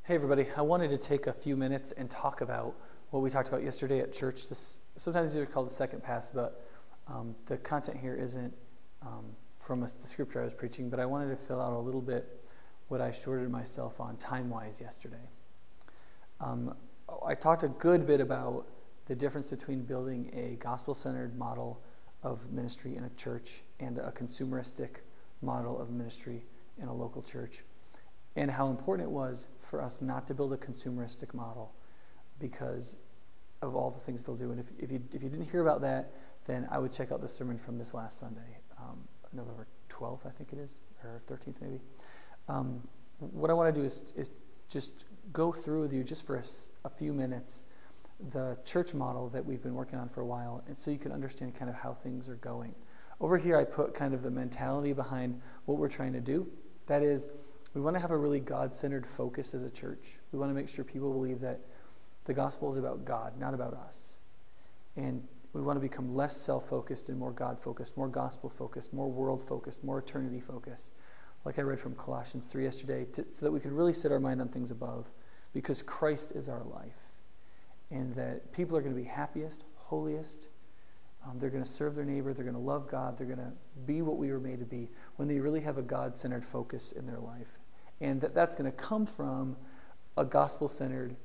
Hey everybody, I wanted to take a few minutes and talk about what we talked about yesterday at church. Sometimes these are called the second pass, but the content here isn't from the scripture I was preaching, but I wanted to fill out a little bit what I shorted myself on time-wise yesterday. I talked a good bit about the difference between building a gospel-centered model of ministry in a church and a consumeristic model of ministry in a local church, and how important it was for us not to build a consumeristic model because of all the things they'll do. And if you didn't hear about that, then I would check out the sermon from this last Sunday, November 12th, I think it is, or 13th maybe. What I want to do is just go through with you just for a few minutes the church model that we've been working on for a while, and so you can understand kind of how things are going. Over here I put kind of the mentality behind what we're trying to do. That is, we want to have a really God-centered focus as a church. We want to make sure people believe that the gospel is about God, not about us. And we want to become less self-focused and more God-focused, more gospel-focused, more world-focused, more eternity-focused. Like I read from Colossians 3 yesterday, so that we could really set our mind on things above, because Christ is our life. And that people are going to be happiest, holiest. They're going to serve their neighbor. They're going to love God. They're going to be what we were made to be when they really have a God-centered focus in their life. And that's going to come from a gospel-centered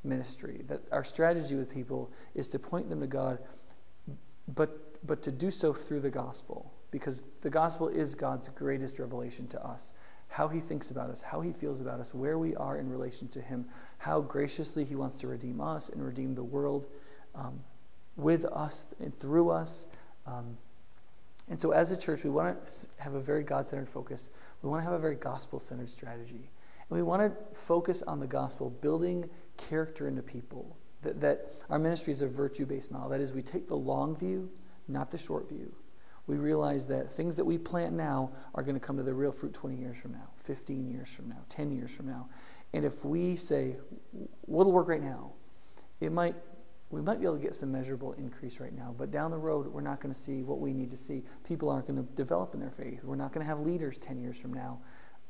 ministry. That our strategy with people is to point them to God, but to do so through the gospel. Because the gospel is God's greatest revelation to us. How he thinks about us, how he feels about us, where we are in relation to him, how graciously he wants to redeem us and redeem the world with us and through us. And so as a church, we want to have a very God-centered focus. We want to have a very gospel-centered strategy. And we want to focus on the gospel, building character into people. That our ministry is a virtue-based model. That is, we take the long view, not the short view. We realize that things that we plant now are going to come to the real fruit 20 years from now, 15 years from now, 10 years from now. And if we say, what'll work right now? We might be able to get some measurable increase right now, but down the road, we're not going to see what we need to see. People aren't going to develop in their faith. We're not going to have leaders 10 years from now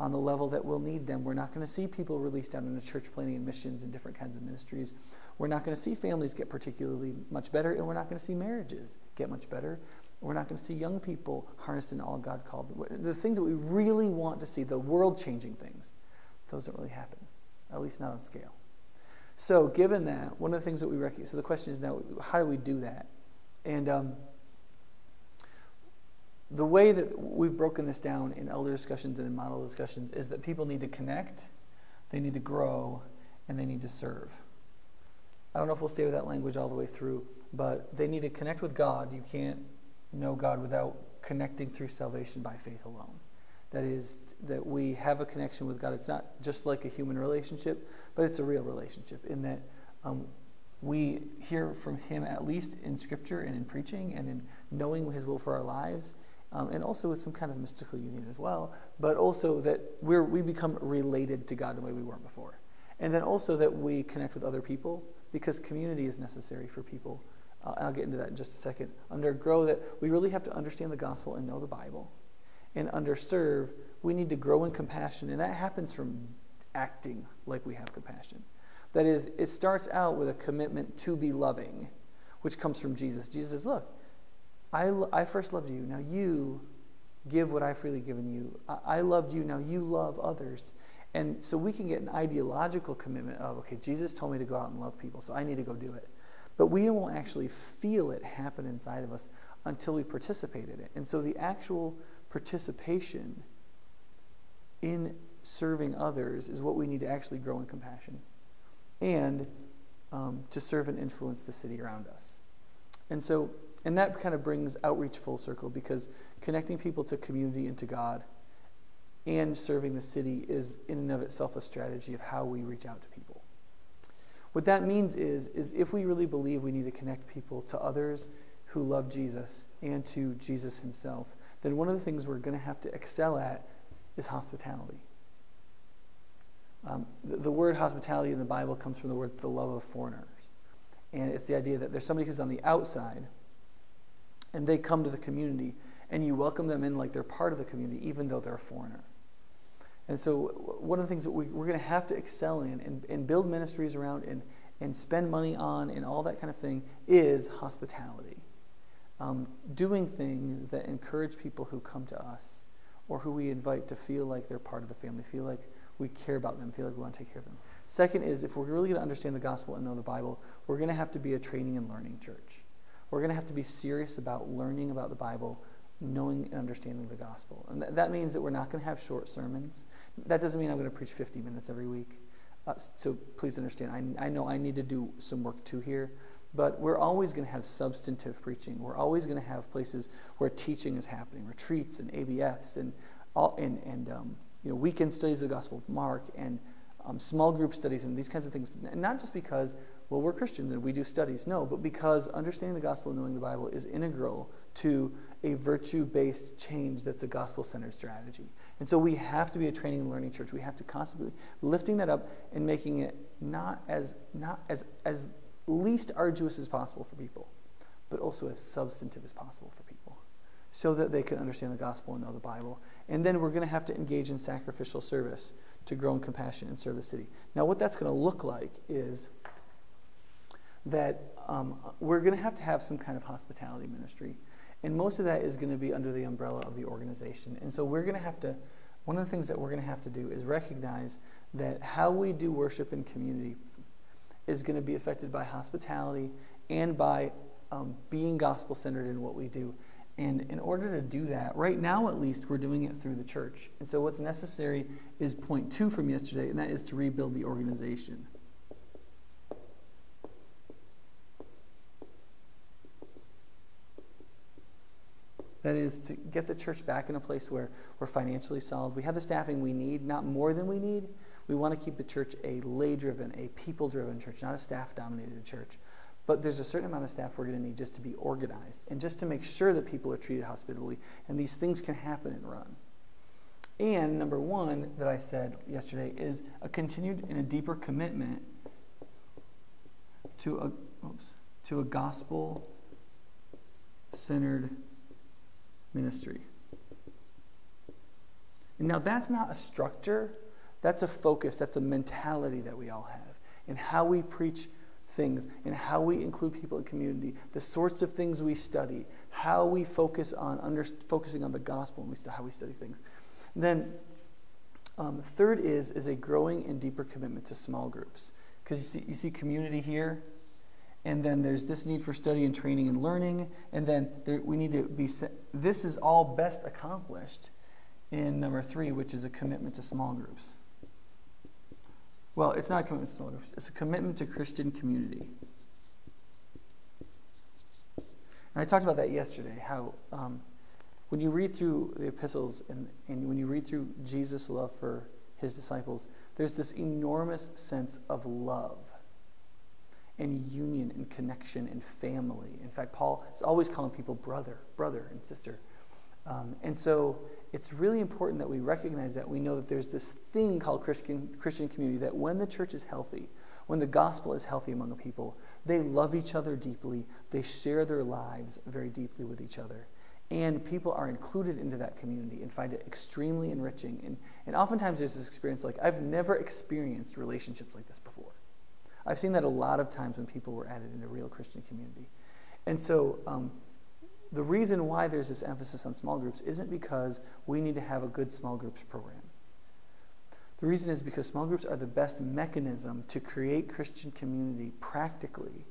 on the level that we'll need them. We're not going to see people released out into church planting and missions and different kinds of ministries. We're not going to see families get particularly much better, and we're not going to see marriages get much better. We're not going to see young people harnessed in all God called. The things that we really want to see, the world-changing things, those don't really happen, at least not on scale. So given that, one of the things that we recognize, so the question is now, how do we do that? And the way that we've broken this down in elder discussions and in model discussions is that people need to connect, they need to grow, and they need to serve. I don't know if we'll stay with that language all the way through, but they need to connect with God. You can't know God without connecting through salvation by faith alone. That is, that we have a connection with God. It's not just like a human relationship, but it's a real relationship in that we hear from him at least in Scripture and in preaching and in knowing his will for our lives, and also with some kind of mystical union as well, but also that we become related to God in the way we weren't before. And then also that we connect with other people, because community is necessary for people. And I'll get into that in just a second. Under grow, that we really have to understand the gospel and know the Bible. And under serve, we need to grow in compassion. And that happens from acting like we have compassion. That is, it starts out with a commitment to be loving, which comes from Jesus. Jesus says, look, I first loved you. Now you give what I've freely given you. I loved you. Now you love others. And so we can get an ideological commitment of, okay, Jesus told me to go out and love people, so I need to go do it. But we won't actually feel it happen inside of us until we participate in it. And so the actual participation in serving others is what we need to actually grow in compassion and to serve and influence the city around us. And that kind of brings outreach full circle, because connecting people to community and to God and serving the city is in and of itself a strategy of how we reach out to people. What that means is if we really believe we need to connect people to others who love Jesus and to Jesus himself, then one of the things we're going to have to excel at is hospitality. The word hospitality in the Bible comes from the word the love of foreigners. And it's the idea that there's somebody who's on the outside and they come to the community and you welcome them in like they're part of the community even though they're a foreigner. And so one of the things that we're going to have to excel in and build ministries around and spend money on and all that kind of thing is hospitality. Doing things that encourage people who come to us or who we invite to feel like they're part of the family, feel like we care about them, feel like we want to take care of them. Second is, if we're really going to understand the gospel and know the Bible, we're going to have to be a training and learning church. We're going to have to be serious about learning about the Bible, knowing and understanding the gospel. And that means that we're not going to have short sermons. That doesn't mean I'm going to preach 50 minutes every week. So please understand, I know I need to do some work too here, but we're always going to have substantive preaching. We're always going to have places where teaching is happening, retreats and ABFs and weekend studies of the Gospel of Mark and small group studies and these kinds of things. And not just because, well, we're Christians and we do studies. No, but because understanding the gospel and knowing the Bible is integral to a virtue-based change that's a gospel-centered strategy. And so we have to be a training and learning church. We have to constantly be lifting that up and making it not as least arduous as possible for people, but also as substantive as possible for people, so that they can understand the gospel and know the Bible. And then we're going to have to engage in sacrificial service to grow in compassion and serve the city. Now, what that's going to look like is that we're going to have some kind of hospitality ministry. And most of that is going to be under the umbrella of the organization. And so we're going to have to, one of the things that we're going to have to do is recognize that how we do worship in community is going to be affected by hospitality and by being gospel-centered in what we do. And in order to do that, right now at least, we're doing it through the church. And so what's necessary is point 2 from yesterday, and that is to rebuild the organization. That is to get the church back in a place where we're financially solid. We have the staffing we need, not more than we need. We want to keep the church a lay-driven, a people-driven church, not a staff-dominated church. But there's a certain amount of staff we're going to need just to be organized and just to make sure that people are treated hospitably and these things can happen and run. And number 1 that I said yesterday is a continued and a deeper commitment to a gospel-centered ministry. And now that's not a structure, that's a focus, that's a mentality that we all have in how we preach things and how we include people in community, the sorts of things we study, how we focus on focusing on the gospel and how we study things. Then third is a growing and deeper commitment to small groups. Because you see community here, and then there's this need for study and training and learning, and then we need to be, this is all best accomplished in number 3, which is a commitment to small groups. Well, it's not a commitment to small groups. It's a commitment to Christian community. And I talked about that yesterday, how when you read through the epistles and when you read through Jesus' love for his disciples, there's this enormous sense of love and union and connection and family. In fact, Paul is always calling people brother and sister. And so it's really important that we recognize that. We know that there's this thing called Christian community, that when the church is healthy, when the gospel is healthy among the people, they love each other deeply, they share their lives very deeply with each other, and people are included into that community and find it extremely enriching. And oftentimes there's this experience like, I've never experienced relationships like this before. I've seen that a lot of times when people were added into real Christian community. And so the reason why there's this emphasis on small groups isn't because we need to have a good small groups program. The reason is because small groups are the best mechanism to create Christian community practically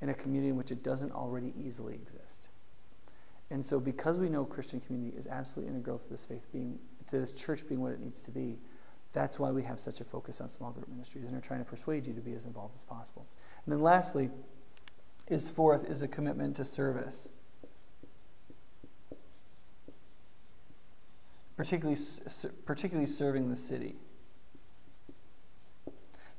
in a community in which it doesn't already easily exist. And so because we know Christian community is absolutely integral to this faith to this church being what it needs to be, that's why we have such a focus on small group ministries and are trying to persuade you to be as involved as possible. And then lastly, fourth is a commitment to service. Particularly serving the city.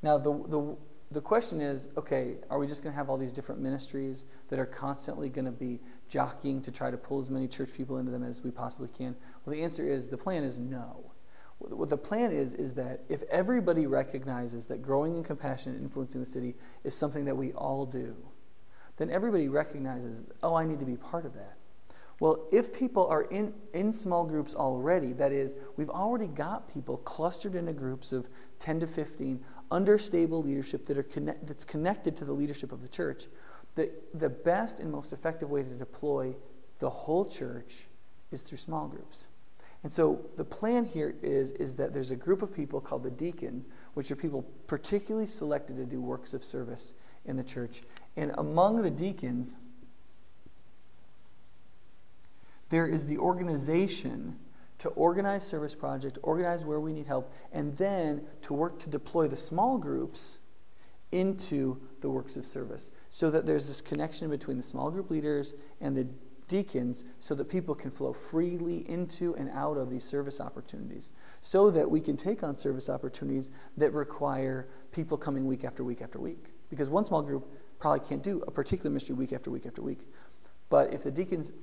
Now, the question is, okay, are we just going to have all these different ministries that are constantly going to be jockeying to try to pull as many church people into them as we possibly can? Well, the answer is, the plan is no. What the plan is that if everybody recognizes that growing in compassion and influencing the city is something that we all do, then everybody recognizes, oh, I need to be part of that. Well, if people are in small groups already, that is, we've already got people clustered into groups of 10 to 15 under stable leadership that's connected to the leadership of the church, the best and most effective way to deploy the whole church is through small groups. And so the plan here is that there's a group of people called the deacons, which are people particularly selected to do works of service in the church. And among the deacons, there is the organization to organize service project, organize where we need help, and then to work to deploy the small groups into the works of service, so that there's this connection between the small group leaders and the deacons, so that people can flow freely into and out of these service opportunities, so that we can take on service opportunities that require people coming week after week after week. Because one small group probably can't do a particular ministry week after week after week. But if the deacons,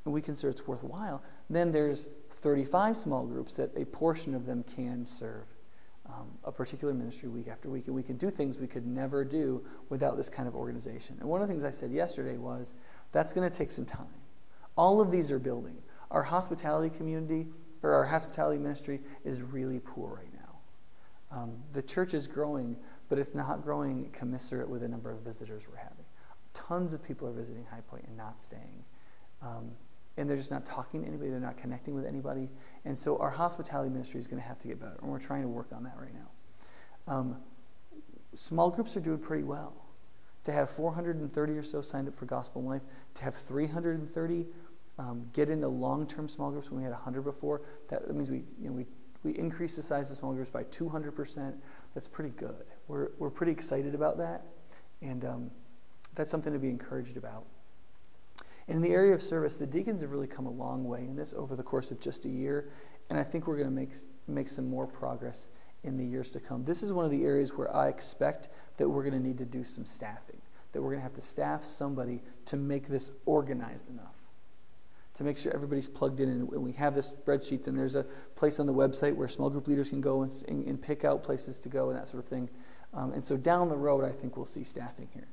we consider it's worthwhile, then there's 35 small groups that a portion of them can serve a particular ministry week after week. And we can do things we could never do without this kind of organization. And one of the things I said yesterday was, that's going to take some time. All of these are building. Our hospitality community, or our hospitality ministry, is really poor right now. The church is growing, but it's not growing commensurate with the number of visitors we're having. Tons of people are visiting High Point and not staying. And they're just not talking to anybody. They're not connecting with anybody. And so our hospitality ministry is going to have to get better. And we're trying to work on that right now. Small groups are doing pretty well. To have 430 or so signed up for Gospel in Life, to have 330 get into long-term small groups when we had 100 before, that means we increased the size of small groups by 200%. That's pretty good. We're pretty excited about that. And that's something to be encouraged about. In the area of service, the deacons have really come a long way in this over the course of just a year, and I think we're going to make some more progress in the years to come. This is one of the areas where I expect that we're going to need to do some staffing, that we're going to have to staff somebody to make this organized enough, to make sure everybody's plugged in, and we have the spreadsheets, and there's a place on the website where small group leaders can go and pick out places to go and that sort of thing. And so down the road, I think we'll see staffing here.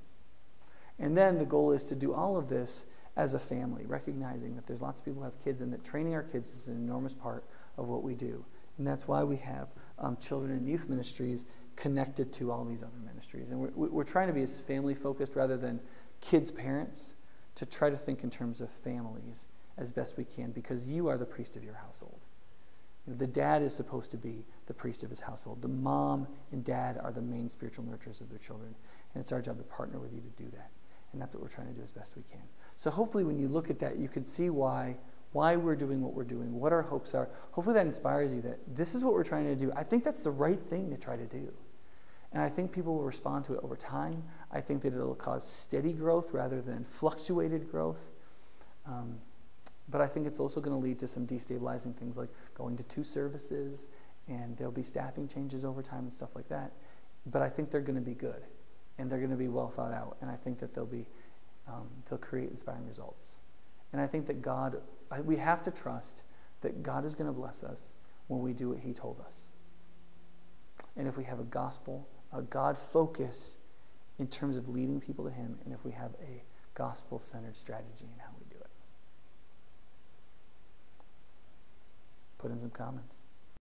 And then the goal is to do all of this as a family, recognizing that there's lots of people who have kids, and that training our kids is an enormous part of what we do. And that's why we have children and youth ministries connected to all these other ministries. And we're trying to be as family-focused rather than kids' parents, to try to think in terms of families as best we can, because you are the priest of your household. The dad is supposed to be the priest of his household. The mom and dad are the main spiritual nurturers of their children, and it's our job to partner with you to do that. And that's what we're trying to do as best we can. So hopefully when you look at that, you can see why we're doing what we're doing, what our hopes are. Hopefully that inspires you that this is what we're trying to do. I think that's the right thing to try to do. And I think people will respond to it over time. I think that it'll cause steady growth rather than fluctuated growth. But I think it's also going to lead to some destabilizing things like going to 2 services, and there'll be staffing changes over time and stuff like that. But I think they're going to be good, and they're going to be well thought out, and I think that they'll create inspiring results. And I think that we have to trust that God is going to bless us when we do what He told us. And if we have a God focus in terms of leading people to Him, and if we have a gospel-centered strategy in how we do it. Put in some comments.